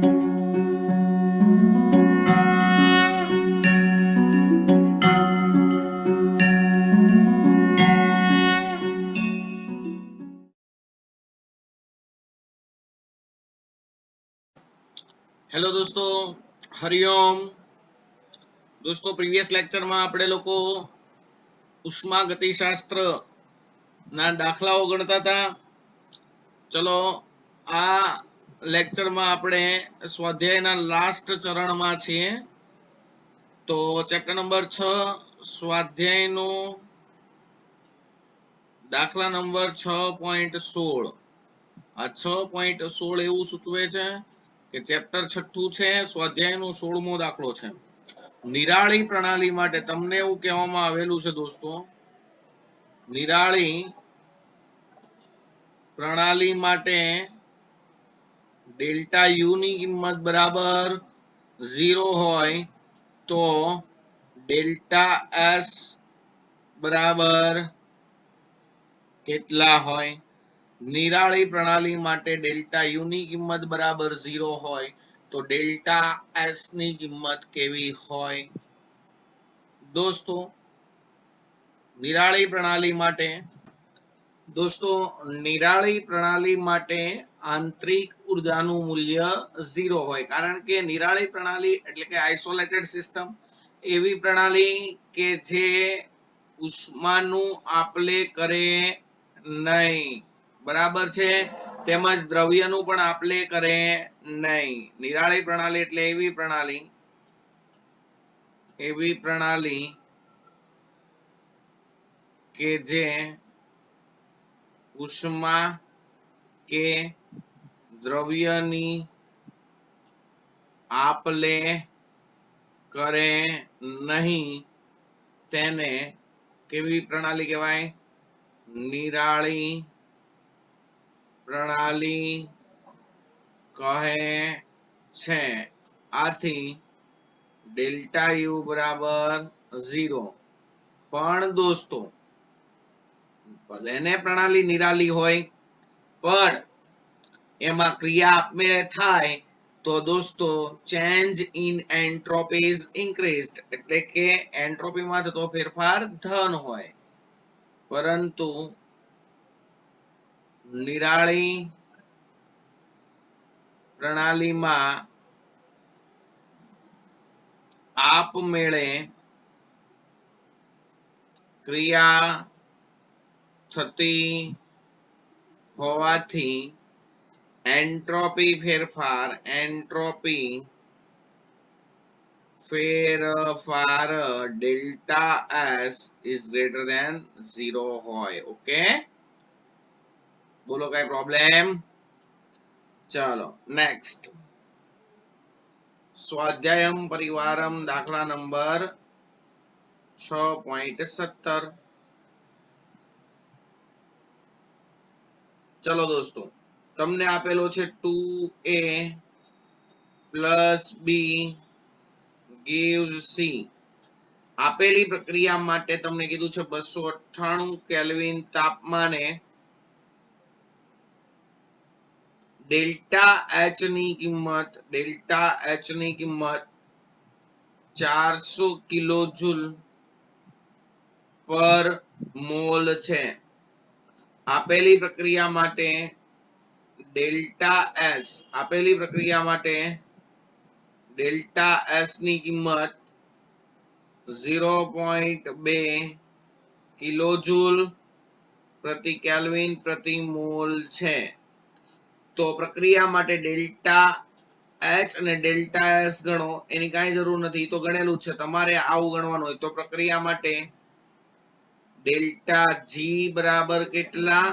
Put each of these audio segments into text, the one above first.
Hello दोस्तों, हरिओम। दोस्तों, previous lecture में આપણે લોકો ઉષ્મા ગતિશાસ્ત્ર ના દાખલાઓ ગણતા હતા। ચલો, આ લેક્ચર માં આપણે સ્વાધ્યાયના લાસ્ટ ચરણમાં છીએ। તો ચેપ્ટર નંબર 6 સ્વાધ્યાયનો દાખલા નંબર 6.16। આ 6.16 એવું સૂચવે છે કે ચેપ્ટર 6 છે, સ્વાધ્યાયનો 16મો દાખલો છે। નિરાળી પ્રણાલી માટે તમને એવું કહેવામાં આવેલું છે દોસ્તો, નિરાળી પ્રણાલી માટે ડેલ્ટા યુ ની કિંમત બરાબર 0 હોય તો ડેલ્ટા એસ બરાબર કેટલા હોય? નિરાળી પ્રણાલી માટે ડેલ્ટા યુ ની કિંમત બરાબર 0 હોય તો ડેલ્ટા એસ ની કિંમત કેવી હોય? દોસ્તો, નિરાળી પ્રણાલી માટે આંતરિક ઉર્જાનું મૂલ્ય 0 હોય, કારણ કે નિરાળી પ્રણાલી એટલે કે આઇસોલેટેડ સિસ્ટમ એવી પ્રણાલી કે જે ઉષ્માનું આપલે કરે નહીં, બરાબર છે, તેમજ દ્રવ્યનું પણ આપલે કરે નહીં। નિરાળી પ્રણાલી એટલે એવી પ્રણાલી કે જે ઉષ્મા કે દ્રવ્યની આપલે કરે નહીં, તેને કેવી પ્રણાલી કહેવાય? નિરાળી પ્રણાલી કહે છે। આથી ડેલ્ટા યુ બરાબર 0। પણ દોસ્તો, ભલે ને પ્રણાલી નિરાળી હોય પણ એમાં ક્રિયા આપમેળે થાય તો દોસ્તો change in entropy is increased, એટલે કે એન્ટ્રોપીમાં થતો ફેરફાર ધન હોય। પરંતુ નિરાળી પ્રણાલીમાં આપમેળે ક્રિયા થતી હોવાથી એન્ટ્રોપી ફેરફાર delta S is greater than 0 હોય। ઓકે, બોલો કઈ પ્રોબ્લેમ? ચલો નેક્સ્ટ, સ્વાધ્યાયમ પરિવારમ દાખલા નંબર 6.17। ચલો દોસ્તો, તમને આપેલો છે 2a + b gives c। આપેલી પ્રક્રિયા માટે તમને કીધું છે 298 કેલ્વિન તાપમાને ડેલ્ટા એચ ની કિંમત 400 કિલોજૂલ પર મોલ છે। આપેલી પ્રક્રિયા માટે ડેલ્ટા એસ ની કિંમત 0.2 કિલોજૂલ પ્રતિ કેલ્વિન પ્રતિ મોલ છે। તો પ્રક્રિયા માટે ડેલ્ટા એચ અને ડેલ્ટા એસ ગણો, એની કાંઈ જરૂર નથી, તો ગણેલું છે। તમારે આવું ગણવાનું હોય તો પ્રક્રિયા માટે ડેલ્ટા જી બરાબર કેટલા,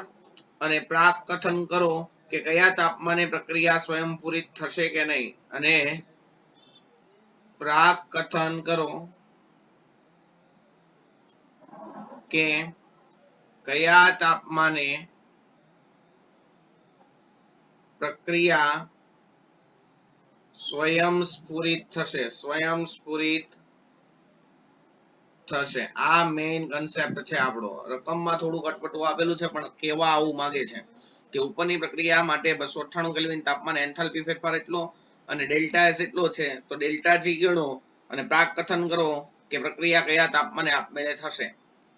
અને પ્રાક કથન કરો કે કયા તાપમાને પ્રક્રિયા સ્વયંપૂરિત થશે કે નહીં, અને પ્રાક કથન કરો કે કયા તાપમાને પ્રક્રિયા સ્વયંસ્ફુરિત થશે। આ મેઇન કન્સેપ્ટ છે આપણો। રકમમાં થોડું અટપટું આપેલું છે પણ કેવા આવું માંગે છે કે ઉપરની પ્રક્રિયા માટે 298 કેલ્વિન તાપમાને એન્થાલ્પી ફેરફાર એટલો, અને ડેલ્ટા એસ એટલો છે તો ડેલ્ટા જી ગણો અને પ્રાક કથન કરો કે પ્રક્રિયા કયા તાપમાને આપમેળે થશે.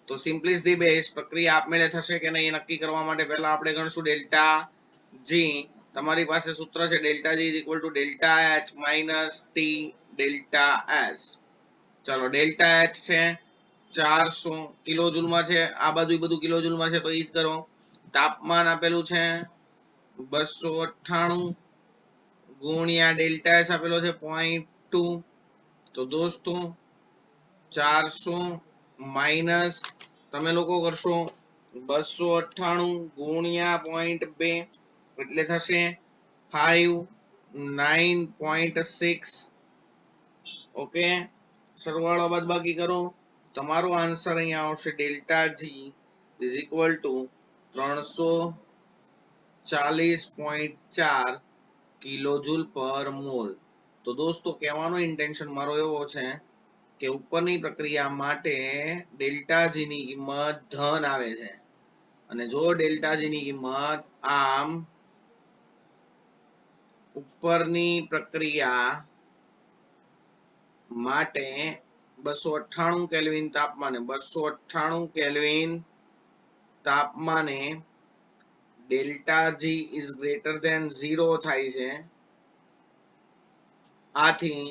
તો સિમ્પલી બેઝ પ્રક્રિયા આપમેળે થશે કે નહીં નક્કી કરવા માટે પહેલા આપણે ગણશું ડેલ્ટા જી. તમારી પાસે સૂત્ર છે delta G is equal to delta H minus T delta S. ચલો ડેલ્ટા એચ છે 400 કિલોજૂલમાં છે, આ બધું કિલોજૂલમાં છે તો ઈ જ કરો. તાપમાન આપેલું છે 298 ગુણ્યા ડેલ્ટા એસ આપેલો છે 0.2. તો દોસ્તો 400 માઇનસ તમે લોકો કરશો 298 ગુણ્યા 0.2 એટલે થશે 59.6. ઓકે, સરવાળો બાદબાકી કરો, તમારો આન્સર અહીંયા આવશે delta G is equal to 340.4 kilojoule per mole. તો દોસ્તો કહેવાનો ઇન્ટેન્શન મારો એવો છે કે ઉપરની પ્રક્રિયા માટે ડેલ્ટા જી ની કિંમત ધન આવે છે અને જો ડેલ્ટા જી ની કિંમત આમ ઉપરની પ્રક્રિયા માટે 298 કેલ્વિન તાપમાને 298 કેલ્વિન તાપમાને delta G is greater than 0 થાય છે. આથી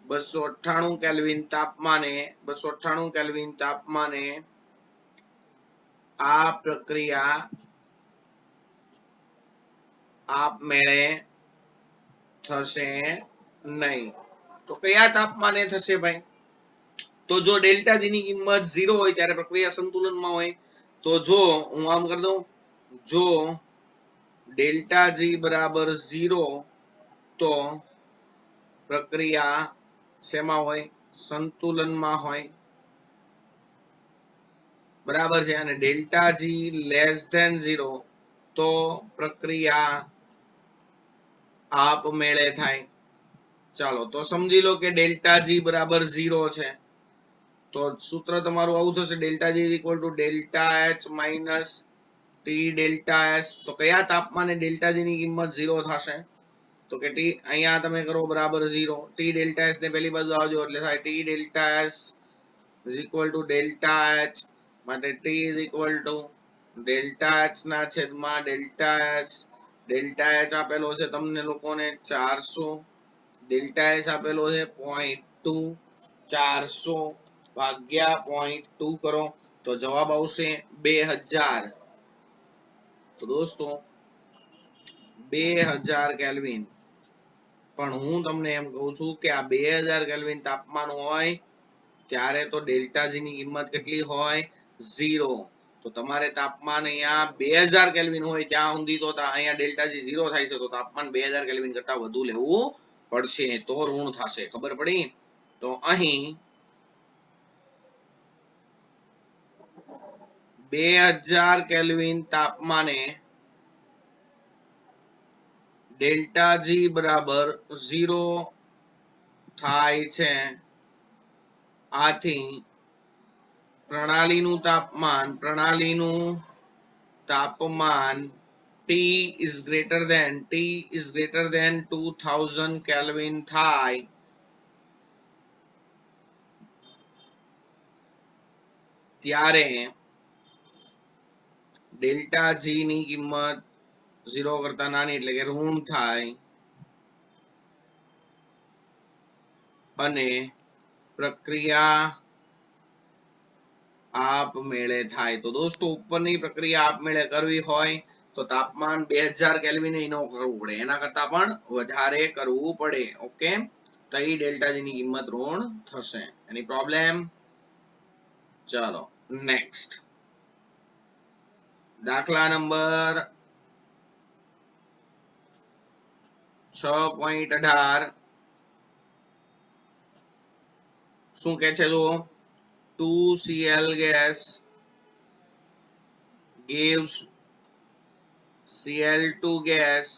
298 કેલ્વિન તાપમાને આ પ્રક્રિયા આપમેળે થશે નહીં. તો કયા તાપમાને થશે ભાઈ? તો જો ડેલ્ટા જી ની કિંમત 0 હોય ત્યારે પ્રક્રિયા સંતુલનમાં હોય. તો જો હું આમ કરી દઉં, જો ડેલ્ટા જી બરાબર 0 તો પ્રક્રિયા શેમાં હોય? સંતુલનમાં હોય. બરાબર છે. અને ડેલ્ટા જી લેસ ધેન 0 તો પ્રક્રિયા આપમેળે થાય. ચાલો તો સમજી લો કે ડેલ્ટા જી બરાબર 0 છે તો સૂત્ર તમારું આવું થશે delta G equal to delta H minus T delta S. તો કયા તાપમાને ડેલ્ટા જી ની કિંમત 0 થશે? તો કે ટી અહીંયા તમે કરો બરાબર 0, ટી ડેલ્ટા એસ ને પહેલી બાજુ આવજો એટલે થાય T delta S is equal to delta H. માટે T is equal to delta H ના છેદમાં ડેલ્ટા એસ. ડેલ્ટા એચ આપેલો છે તમને લોકોને 400, ડેલ્ટા એસ આપેલો છે 0.2, 400 ભાગ્યા 0.2 કરો તો જવાબ આવશે 2000. તો દોસ્તો 2000 કેલ્વિન. પણ હું તમને એમ કહું છું કે આ 2000 કેલ્વિન તાપમાન હોય ત્યારે તો ડેલ્ટા જી ની કિંમત કેટલી હોય? 0. તો તમારે તાપમાન અહીંયા 2000 કેલ્વિન હોય ત્યાં સુધી તો અહીંયા ડેલ્ટા જી 0 થાય છે તો તાપમાન 2000 કેલ્વિન કરતા વધુ લેવું પડશે તો ઋણ થશે. ખબર પડી? તો અહીં 2000 કેલ્વિન તાપમાને ડેલ્ટા જી બરાબર 0 થાય છે. આથી પ્રણાલીનું તાપમાન T is greater than 2000 Kelvin થાય ત્યારે ડેલ્ટા જી ની કિંમત 0 કરતા નાની એટલે કે ઋણ થાય અને પ્રક્રિયા આપમેળે થાય. તો દોસ્તો ઉપરની પ્રક્રિયા આપમેળે કરવી હોય તો તાપમાન 2000 કેલ્વિન ન કરવું પડે, એના કરતા પણ વધારે કરવું પડે. ઓકે, તો એ ડેલ્ટા જી ની કિંમત ઋણ થશે. એની પ્રોબ્લેમ? ચાલો નેક્સ્ટ દાખલા નંબર 6.18 શું કે છે? જો 2Cl gas gives Cl2 gas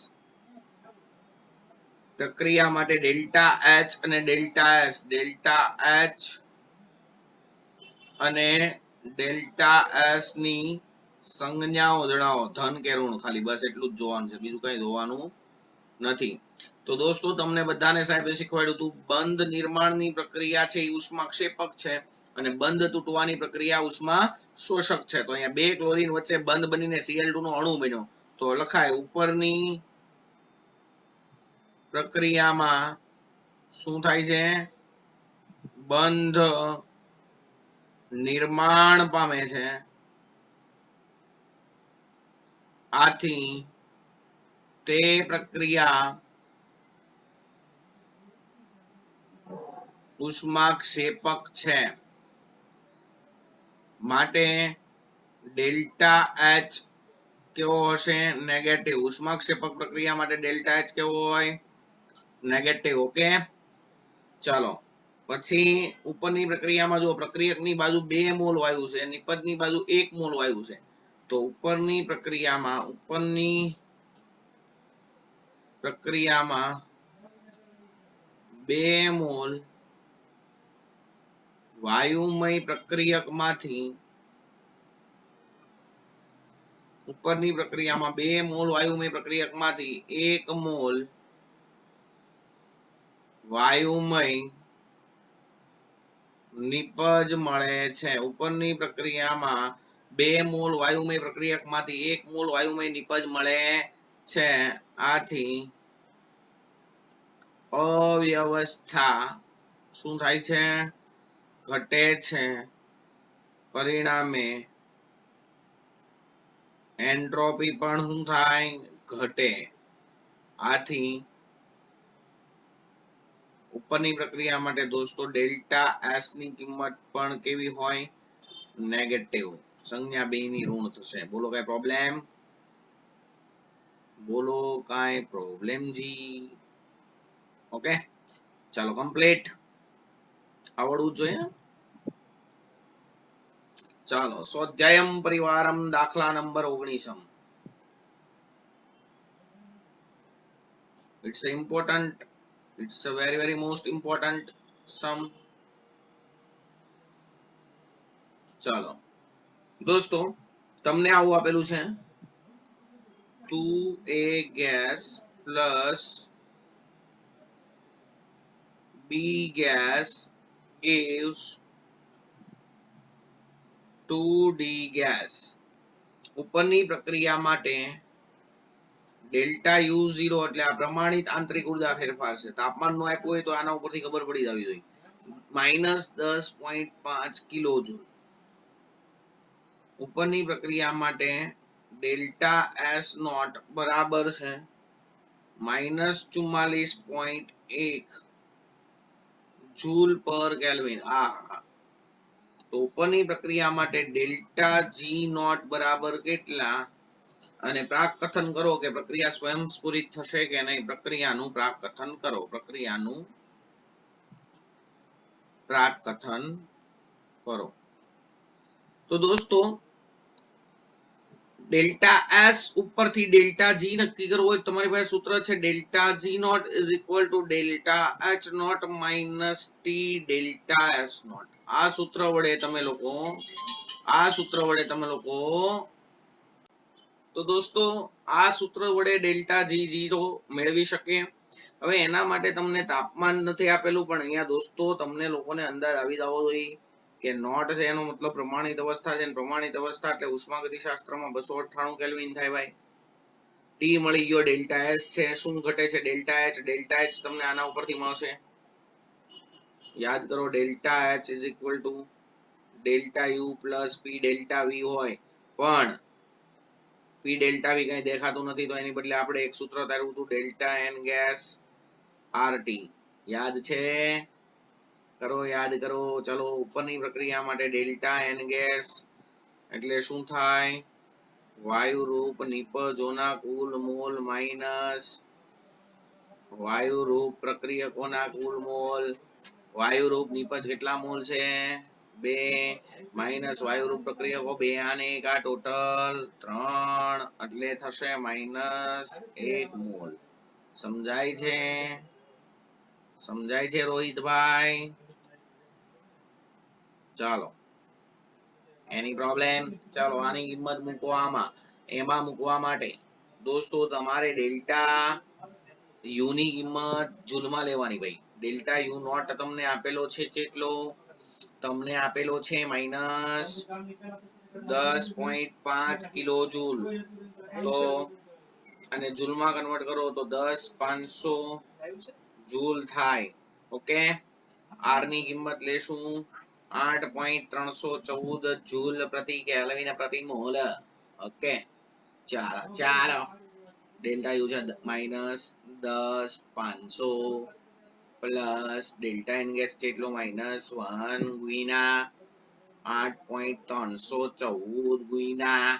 પ્રક્રિયા માટે ડેલ્ટા H અને ડેલ્ટા S, ડેલ્ટા H અને ડેલ્ટા S ની સંજ્ઞાઓ જણાવો. ધન કે ઋણ, ખાલી બસ એટલું જ જોવાનું છે, બીજું કઈ જોવાનું નથી. તો દોસ્તો તમને બધાને સાહેબે શીખવાડ્યું હતું બંધ નિર્માણની પ્રક્રિયા છે એ ઉષ્માક્ષેપક છે અને બંધ તૂટવાની પ્રક્રિયા ઉષ્મા શોષક છે. તો અહીંયા બે ક્લોરીન વચ્ચે બંધ બનીને Cl2 નો અણુ બન્યો. તો લખાય ઉપરની પ્રક્રિયામાં શું થાય છે? બંધ નિર્માણ પામે છે. આથી તે પ્રક્રિયા ઉષ્માક્ષેપક છે. માટે ડેલ્ટા એચ કેવો હશે? નેગેટિવ. ઉષ્માક્ષેપક પ્રક્રિયા માટે ડેલ્ટા એચ કેવો હોય? નેગેટિવ. ઓકે, ચાલો પછી ઉપરની પ્રક્રિયામાં જો પ્રક્રિયકની બાજુ 2 મોલ વાયુ છે, નિપજની બાજુ 1 મોલ વાયુ છે. તો ઉપરની પ્રક્રિયામાં 2 મોલ વાયુમય પ્રક્રિયકમાંથી 1 મોલ વાયુમય નિપજ મળે છે. ઉપરની પ્રક્રિયામાં 2 મોલ વાયુમય પ્રક્રિયકમાંથી 1 મોલ વાયુમય નિપજ મળે છે. આથી અવ્યવસ્થા શું થાય છે? ઘટે છે. પરિણામે એન્ટ્રોપી પણ શું થાય? ઘટે. આથી ઉપરની પ્રક્રિયા માટે દોસ્તો ડેલ્ટા એસ ની કિંમત પણ કેવી હોય? નેગેટિવ. સંજ્ઞા 2 ની ઋણ થશે. બોલો કઈ પ્રોબ્લેમ? બોલો કઈ પ્રોબ્લેમ જી? ઓકે, ચાલો કમ્પ્લીટ. આવડવું જોઈએ. ચાલો સ્વાધ્યાયમ પરિવારમ દાખલા number 19. It's important. It's a very most important sum. ચાલો દોસ્તો તમને આવું આપેલું છે 2a gas plus b gas gives 2d gas. ઉપરની પ્રક્રિયા માટે ડેલ્ટા U0 એટલે આ પ્રમાણિત આંતરિક ઉર્જા ફેરફાર છે. તાપમાનનું આપ્યું હોય તો આના ઉપરથી ખબર પડી જવી જોઈએ. -10.5 કિલોજૂલ. ઉપરની પ્રક્રિયા માટે ડેલ્ટા એસ નોટ બરાબર છે -44.1 જૂલ પર કેલ્વિન. તો ઉપરની પ્રક્રિયા માટે ડેલ્ટા જી નોટ બરાબર કેટલા? અને પ્રાકકથન કરો કે પ્રક્રિયા સ્વયંસ્ફુરિત થશે કે નહીં. પ્રક્રિયાનું પ્રાકકથન કરો. પ્રક્રિયાનું પ્રાકકથન કરો. તો દોસ્તો ડેલ્ટા એસ ઉપરથી ડેલ્ટા જી નક્કી કરવું હોય તમારી પાસે સૂત્ર છે delta G nought is equal to delta H nought minus T delta S nought. આ સૂત્ર વડે તમે લોકો તો દોસ્તો આ સૂત્ર વડે ડેલ્ટા G0 મેળવી શકે. હવે એના માટે તમને તાપમાન નથી આપેલું, પણ અહીંયા દોસ્તો તમને લોકોને અંદાજ આવી જવો જોઈએ કે નોટ છે એનો મતલબ પ્રમાણિત અવસ્થા છે. પ્રમાણિત અવસ્થા એટલે ઉષ્માગતિશાસ્ત્રમાં 298 કેલ્વિન થાય ભાઈ. ટી મળી ગયો, ડેલ્ટા એસ છે. શું ઘટે છે? Delta H. ડેલ્ટા એચ તમને આના ઉપરથી મળશે. યાદ કરો delta H is equal to delta U plus P delta V હોય, પણ પી ડેલ્ટા વી કઈ દેખાતું નથી તો એની બદલે આપણે એક સૂત્ર ધાર્યું હતું ડેલ્ટા એન ગેસ આરટી. યાદ છે? યાદ કરો. ચલો ઉપરની પ્રક્રિયા માટે ડેલ્ટા એન ગેસ એટલે શું થાય? વાયુરૂપ નિપજોના કુલ મોલ માઇનસ વાયુરૂપ પ્રક્રિયકોના કુલ મોલ. વાયુરૂપ નિપજ કેટલા મોલ છે? 2 માઇનસ વાયુરૂપ પ્રક્રિયકો 2 અને 1 આ ટોટલ 3 એટલે થશે -1 મોલ. સમજાય છે રોહિતભાઈ? ચાલો એની પ્રોબ્લેમ? ચાલો આની કિંમત મૂકો એમાં મૂકવા માટે દોસ્તો તમારે ડેલ્ટા યુ ની કિંમત જૂલમાં લેવાની ભાઈ. ડેલ્ટા યુ નોટ તમને આપેલો છે કેટલો? તમને આપેલો છે -10.5 કિલો જૂલ. તો અને જૂલમાં કન્વર્ટ કરો તો 10,500 જૂલ થાય. ઓકે, આર ની કિંમત લેશું 8.314 જૂલ પ્રતિ કેલ્વિન પ્રતિ મોલ. ઓકે, ચાલો ડેલ્ટા યુ છે -10,500 પ્લસ ડેલ્ટા એન ગેસ કેટલો -1 ગુણ્યા 8.314 ગુણ્યા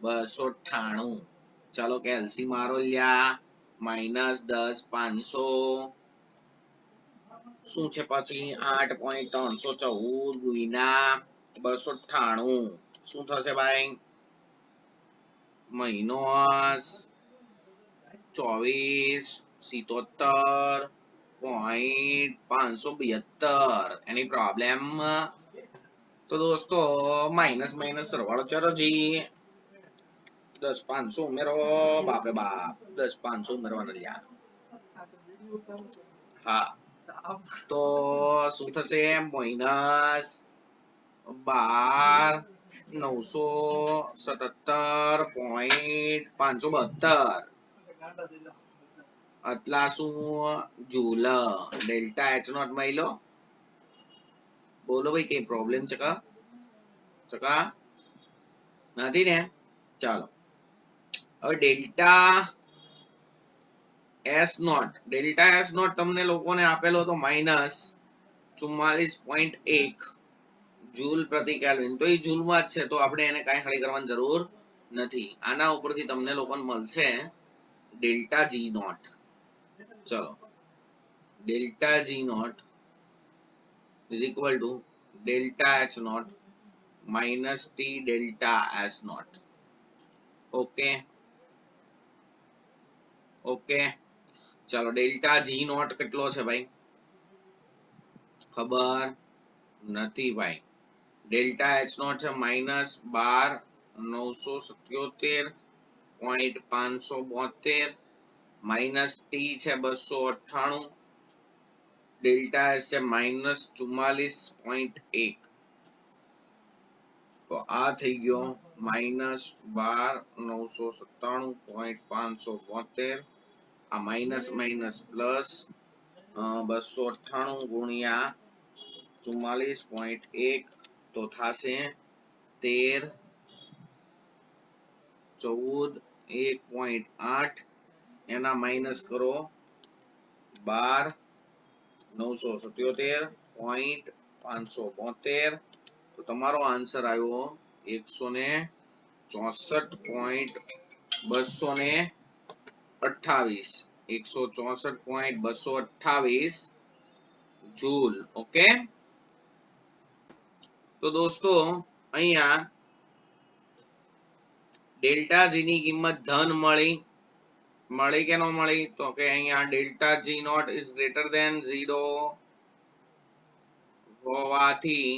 298. ચાલો કે એલસી મારો લ્યા -10,500 શું છે પછી 8.314 ગુણ્યા 298 શું થશે ભાઈ? -24,77.572. એની પ્રોબ્લેમ? તો દોસ્તો માઇનસ માઇનસ સરવાળો ચાલો જી 10,500 ઉમેરો. બાપરે બાપ, 10,500 ઉમેરવાનો યાર. હા, તો શું થશે? -12,977.572 આટલા શું જૂલ. ડેલ્ટા એચ નોટ મળ્યો. બોલો ભાઈ, કઈ પ્રોબ્લેમ છે કા? ચકા નથી ને? ચાલો હવે ડેલ્ટા એસ નોટ તમને લોકોને આપેલો તો -44.1 જૂલ પ્રતિ કેલ્વિન. તો એ જૂલમાં જ છે, તો આપણે એને કાંઈ હળી કરવાની જરૂર નથી. આના ઉપરથી તમને લોકોને મળશે ડેલ્ટા જી નોટ. ચલો, delta G nought is equal to delta H naught minus T delta S naught. Okay okay, ચાલો ડેલ્ટા જી નોટ કેટલો છે ભાઈ? ખબર નથી ભાઈ. ડેલ્ટા એચ નોટ છે -12,977.572 માઇનસ ટી છે 298. ડેલ્ટા એસ છે -44.1. તો આ થઈ ગયો -12,997.572. આ માઇનસ માઇનસ પ્લસ 298 ગુણ્યા 44.1 તો થશે 13, 14, 1.8. એના માઇનસ કરો 12,977.572. તો તમારો આન્સર આવ્યો 164.228. 164.228 જૂલ. ઓકે, તો દોસ્તો અહીંયા ડેલ્ટા જી ની કિંમત ધન મળી કે ન મળી? તો કે અહીંયા delta G nought is greater than 0 હોવાથી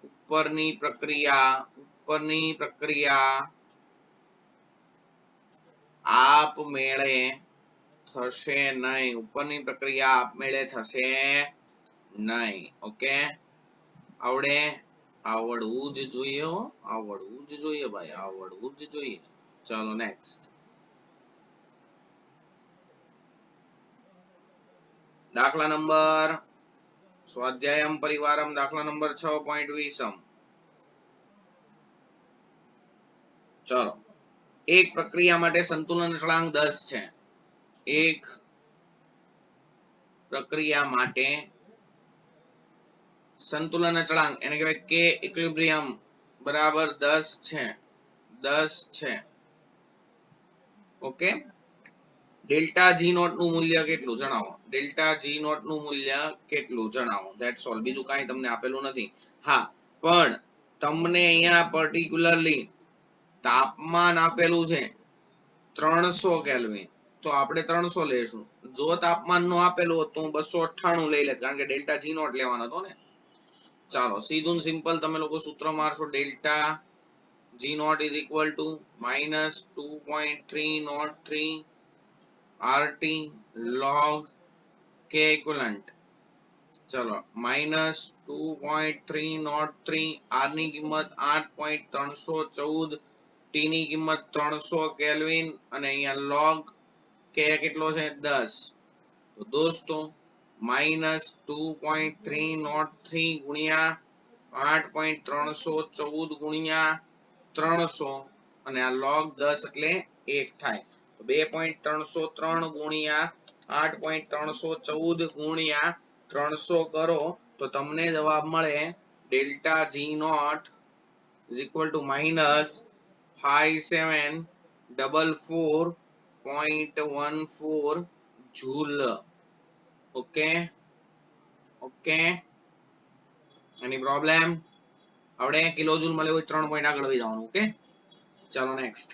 ઉપરની પ્રક્રિયા આપમેળે થશે નહીં. ઓકે, આવડવું જ જોઈએ ભાઈ, આવડવું જ જોઈએ. ચાલો નેક્સ્ટ દાખલા નંબર સ્વાધ્યાયમ પરિવારમ દાખલા નંબર 6.20. ચલો, એક પ્રક્રિયા માટે સંતુલન અચળાંક 10 છે. એક પ્રક્રિયા માટે સંતુલન અચળાંક એને કહેવાય કે ઇક્વિલિબ્રિયમ બરાબર 10 છે. ઓકે, ડેલ્ટા જી નોટ નું મૂલ્ય કેટલું જણાવો? ડેલ્ટા જી નોટ નું મૂલ્ય કેટલું જણાવો? That's all. બીજું કાંઈ તમને આપેલું નથી. હા, પણ તમને અહીંયા પર્ટિક્યુલરલી તાપમાન આપેલું છે 300 કેલ્વિન, તો આપણે 300 લેશું. જો તાપમાન નું આપેલું હોત તો હું 298 લઈ લેત, કારણ કે ડેલ્ટા જી નોટ લેવાનો હતો ને. ચાલો સીધું સિમ્પલ તમે લોકો સૂત્ર મારશો. Delta G naught is equal to minus 2.303 RT log K equivalent. चलो माइनस 2.303 R ની કિંમત 8.314 T ની કિંમત 300 કેલ્વિન અને અહીંયા log K કેટલો છે 10. તો દોસ્તો માઇનસ 2.303 ગુણ્યા 8.314 ગુણ્યા 300 અને આ log 10 એટલે 1 થાય. તો 2.303 ગુણ્યા 8.314 ગુણ્યા 300 કરો તો તમને જવાબ મળે delta G nought is equal to minus 5744.14 joule. Okay okay any problem આપણે કિલો જૂલ મળે હોય 3 પોઈન્ટ આગળ વધી જવાનું. ઓકે ચાલો નેક્સ્ટ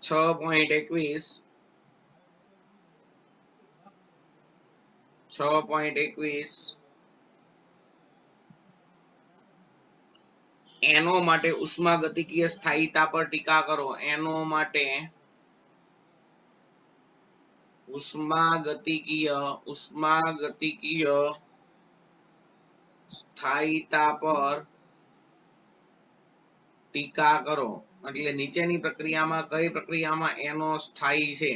6.21 એનો માટે ઉષ્માગતિકીય સ્થાયીતા પર ટીકા કરો. એનો માટે ઉષ્માગતિકીય સ્થાયીતા પર ટીકા કરો. એટલે નીચેની પ્રક્રિયામાં કઈ પ્રક્રિયામાં એનો સ્થાયી છે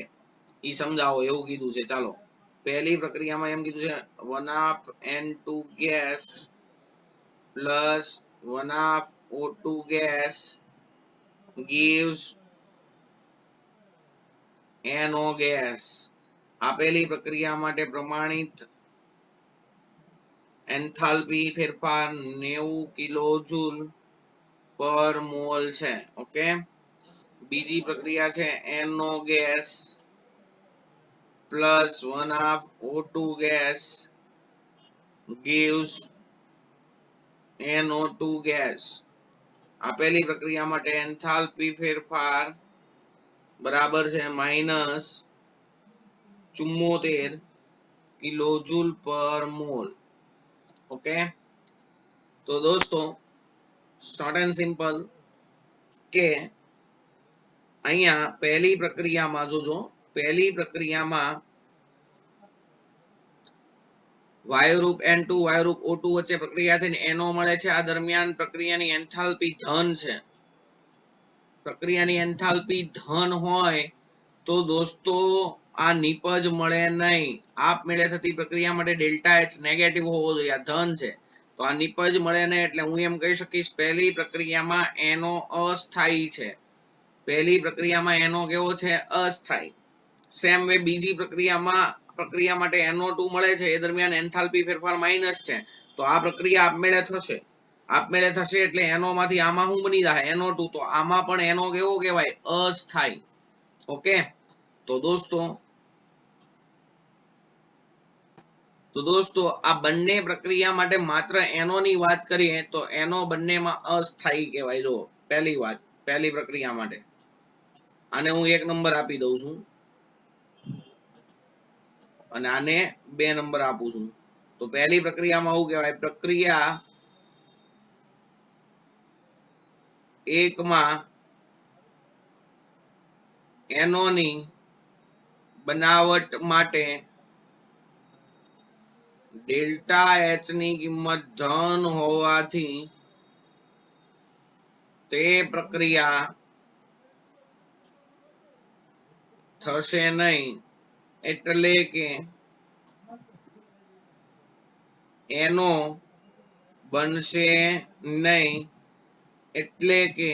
એ સમજાવો એવું કીધું છે. ચાલો પહેલી પ્રક્રિયામાં એમ કીધું છે 1/N2 gas plus 1/O2 gas gives NO gas. આપેલી પ્રક્રિયા માટે પ્રમાણિત એન્થાલ્પી ફેરફાર 90 કિલોજૂલ પર મોલ છે. ઓકે બીજી પ્રક્રિયા છે NO gas plus 1/O2 gas gives NO2 gas. આપેલી પ્રક્રિયા માટે એન્થાલ્પી ફેરફાર બરાબર છે માઇનસ 74 કિલોજૂલ પર મોલ. ઓકે તો દોસ્તો શોર્ટ એન્ડ સિમ્પલ કે અહીંયા પહેલી પ્રક્રિયામાં જોજો પહેલી પ્રક્રિયામાં વાયુરૂપ N2 વાયુરૂપ O2 વચ્ચે પ્રક્રિયા થઈને NO મળે છે. આ દરમિયાન પ્રક્રિયાની એન્થાલ્પી ધન છે. પ્રક્રિયાની એન્થાલ્પી ધન હોય તો દોસ્તો આ નિપજ મળે નહીં. આપમેળે થતી પ્રક્રિયા માટે ડેલ્ટા H નેગેટિવ હોવો જોઈએ. આ ધન છે તો આ નિપજ મળે નહીં. એટલે હું એમ કહી શકીશ પહેલી પ્રક્રિયામાં NO અસ્થાયી છે. પહેલી પ્રક્રિયામાં NO કેવો છે અસ્થાયી. સેમ વે બીજી પ્રક્રિયા માટે NO2 મળે છે એ દરમિયાન એન્થાલ્પી ફેરફાર માઈનસ છે. તો આ પ્રક્રિયા આપમેળે થશે એટલે NO માંથી આમાં શું બની જાય NO2. તો આમાં પણ NO કેવો કહેવાય અસ્થાયી. ઓકે તો દોસ્તો આ બંને પ્રક્રિયા માટે માત્ર NO ની વાત કરીએ તો NO બંનેમાં અસ્થાયી કહેવાય. જો પહેલી પ્રક્રિયા માટે આને હું 1 નંબર આપી દઉં છું અને આને 2 નંબર આપું છું. તો પહેલી પ્રક્રિયામાં શું કહેવાય પ્રક્રિયા 1 માં NO ની બનાવટ માટે ડેલ્ટા H ની કિંમત ધન હોવાથી તે પ્રક્રિયા થશે નહીં. એટલે કે NO બનશે નહીં. એટલે કે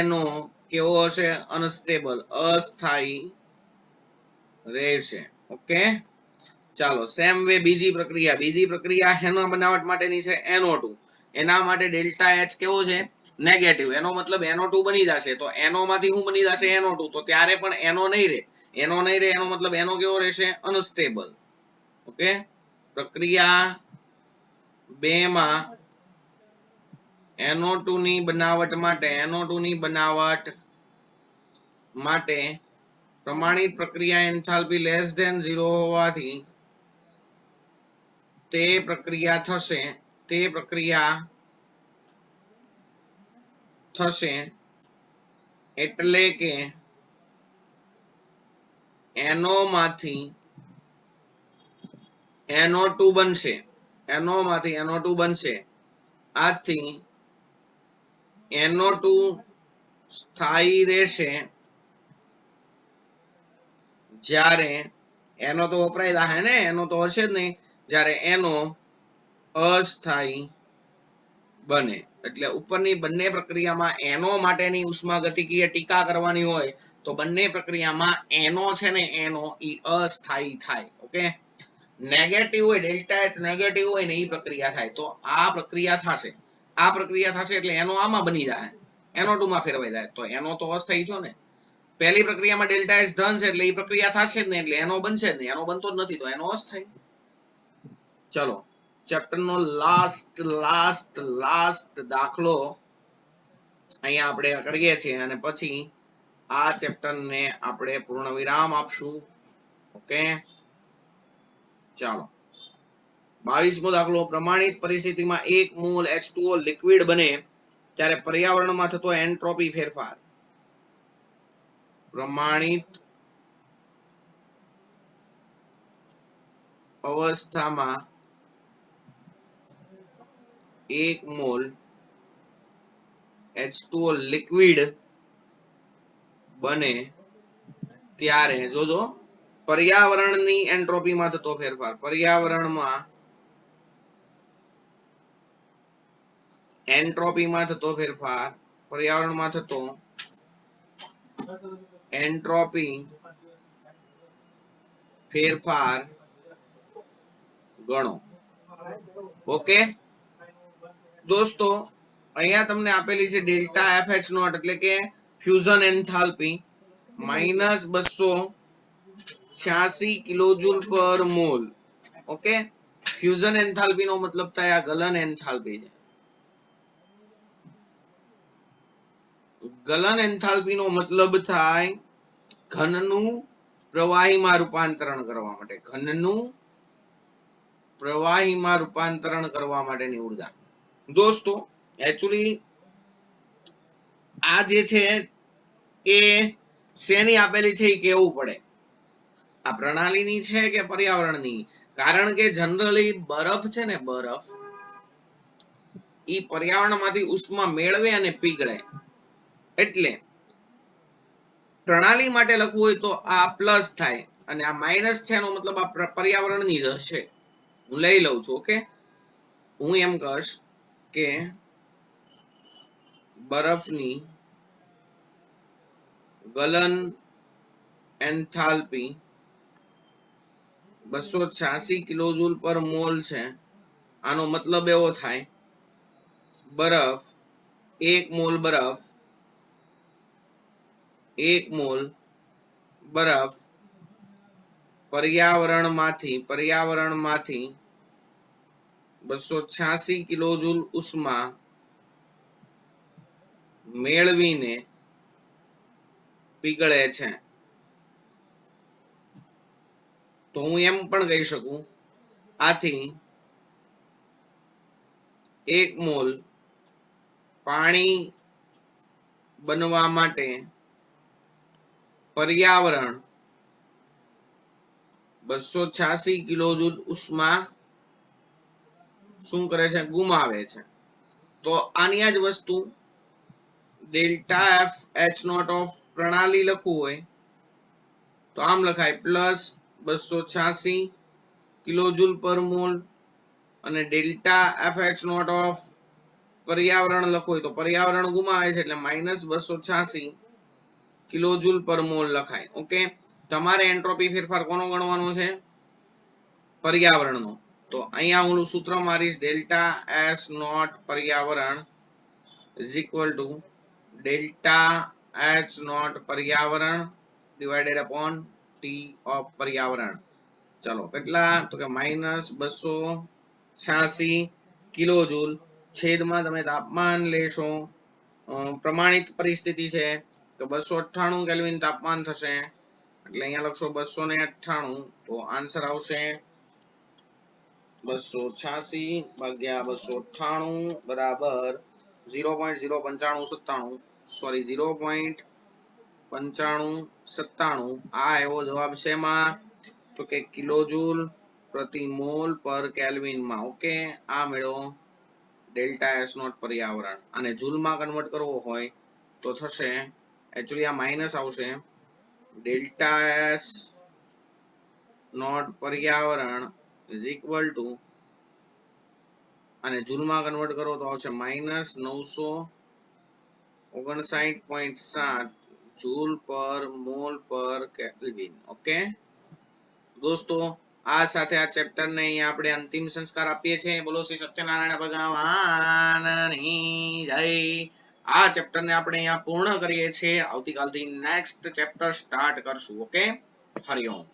NO કેવો હશે અનસ્ટેબલ અસ્થાયી રહેશે. ઓકે ચાલો સેમ વે બીજી પ્રક્રિયા એના બનાવટ માટેની છે NO2. એના માટે ડેલ્ટા H કેવો છે નેગેટિવ. એનો મતલબ NO2 બની જશે. તો NO માંથી શું બની જશે NO2. તો ત્યારે પણ NO નહીં રહે. એનો મતલબ NO કેવો રહેશે અનસ્ટેબલ. ઓકે પ્રક્રિયા 2 માં NO2 ની બનાવટ માટે પ્રમાણિત પ્રક્રિયા એન્થાલ્પી લેસ ધેન 0 હોવાથી તે પ્રક્રિયા થશે એટલે કે NO માંથી NO2 બનશે, NO માંથી NO2 બનશે. આથી NO2 સ્થાયી રહેશે જ્યારે NO તો વપરાય જાહે ને, NO તો હશે જ નહીં, જ્યારે NO અસ્થાયી બને. એટલે ઉપરની બંને પ્રક્રિયામાં NO માટેની ઉષ્માગતિકીય ટીકા કરવાની હોય તો બંને પ્રક્રિયામાં NO છે ને NO ઈ અસ્થાયી થાય. ઓકે, નેગેટિવ હોય, ડેલ્ટા H નેગેટિવ હોય ને ઈ પ્રક્રિયા થાય. તો આ પ્રક્રિયા થશે એટલે NO આમાં બની જાય, NO2 માં ફેરવાઈ જાય. તો NO તો અસ્થાયી થયો ને. પહેલી પ્રક્રિયામાં ડેલ્ટા H ધન છે એટલે ઈ પ્રક્રિયા થશે જ નહીં, એટલે NO બનશે જ નહીં. NO બનતો જ નથી તો NO અસ્થાયી. ચલો ચેપ્ટર નો લાસ્ટ દાખલો અહીંયા આપણે કરીએ છીએ અને પછી આ ચેપ્ટર ને આપણે પૂર્ણ વિરામ આપશું. ઓકે, ચાલો 22મો દાખલો. પ્રમાણિત પરિસ્થિતિમાં 1 મોલ H2O લિક્વિડ બને ત્યારે પર્યાવરણમાં થતો એન્ટ્રોપી ફેરફાર. પ્રમાણિત અવસ્થામાં 1 મોલ H2O લિક્વિડ બને ત્યારે જોજો પર્યાવરણની એન્ટ્રોપીમાં થતો ફેરફાર. પર્યાવરણમાં એન્ટ્રોપીમાં થતો ફેરફાર, પર્યાવરણમાં થતો એન્ટ્રોપી ફેરફાર ગણો. ઓકે દોસ્તો, અહીંયા તમને આપેલી છે ડેલ્ટા FH0 એટલે કે fusion enthalpy -286 કિલોજૂલ per mall. Okay, fusion enthalpy નો મતલબ થાય આ ગલન એન્થાલ્પી છે. ગલન એન્થાલ્પી નો મતલબ થાય ઘનનું પ્રવાહીમાં રૂપાંતરણ કરવા માટે, ઘનનું પ્રવાહીમાં રૂપાંતરણ કરવા માટેની ઉર્જા. દોસ્તો એકચ્યુઅલી આ જે છે એ શેની આપેલી છે એ કેવું પડે, આ પ્રણાલીની છે કે પર્યાવરણની? કારણ કે જનરલી બરફ છે ને, બરફ ઈ પર્યાવરણમાંથી ઉષ્મા મેળવે અને પીગળે. એટલે પ્રણાલી માટે લખવું હોય તો આ પ્લસ થાય અને આ માઇનસ છે એનો મતલબ આ પર્યાવરણની જ હશે. હું લઈ લઉં છું. ઓકે, હું એમ કહીશ કે બરફની ગલન એન્થાલ્પી 286 કિલોજૂલ પર મોલ છે. આનો મતલબ એવો થાય બરફ 1 મોલ બરફ પર્યાવરણમાંથી 286 કિલોજૂલ ઉષ્મા મેળવીને પીગળે છે. તો હું એમ પણ કહી શકું આથી 1 મોલ પાણી બનવા માટે પર્યાવરણ 286 કિલોજૂલ ઉષ્મા શું કરે છે? ગુમાવે છે. તો આની આ જ વસ્તુ ડેલ્ટા FH0 ઓફ પ્રણાલી લખવું હોય તો આમ લખાય +286 કિલોજૂલ પર મોલ, અને ડેલ્ટા FH0 ઓફ પર્યાવરણ લખવું હોય તો પર્યાવરણ ગુમાવે છે એટલે -286 કિલોજૂલ પર મોલ લખાય. ઓકે, તમારે એન્ટ્રોપી ફેરફાર કોનો ગણવાનો છે? પર્યાવરણનો. તો અહીંયા હું સૂત્ર મારીશ ડેલ્ટા S0 પર્યાવરણ = ડેલ્ટા H0 પર્યાવરણ ડિવાઇડેડ અપોન T ઓફ પર્યાવરણ. ચલો કેટલા? તો કે -286 કિલોજૂલ છેદમાં તમે તાપમાન લેશો. પ્રમાણિત પરિસ્થિતિ છે તો 298 કેલ્વિન તાપમાન થશે એટલે અહીંયા લખશો 298. તો આન્સર આવશે 286 ભાગ્યા 298 બરાબર 0.09597 સોરી 0.9597 આ એવો જવાબ છે એમાં તો કે કિલોજૂલ પ્રતિ મોલ પર કેલ્વિન માં ઓકે આ મેળવો ડેલ્ટા એસ નોટ પર્યાવરણ અને જૂલ માં કન્વર્ટ કરવો હોય તો થશે એકચ્યુઅલી આ માઈનસ આવશે ડેલ્ટા એસ નોટ પર્યાવરણ ઇઝ ઇક્વલ ટુ અને જૂલ માં કન્વર્ટ કરો તો આવશે માઈનસ 959.7 જૂલ પર મોલ પર કેલ્વિન ઓકે દોસ્તો આ સાથે આ ચેપ્ટર ને અહીંયા આપણે અંતિમ સંસ્કાર આપીએ છીએ બોલો શ્રી સત્યનારાયણ ભગવાનની જય આ ચેપ્ટર ને આપણે અહીંયા પૂર્ણ કરીએ છીએ આવતીકાલથી નેક્સ્ટ ચેપ્ટર સ્ટાર્ટ કરશું ઓકે હરિઓમ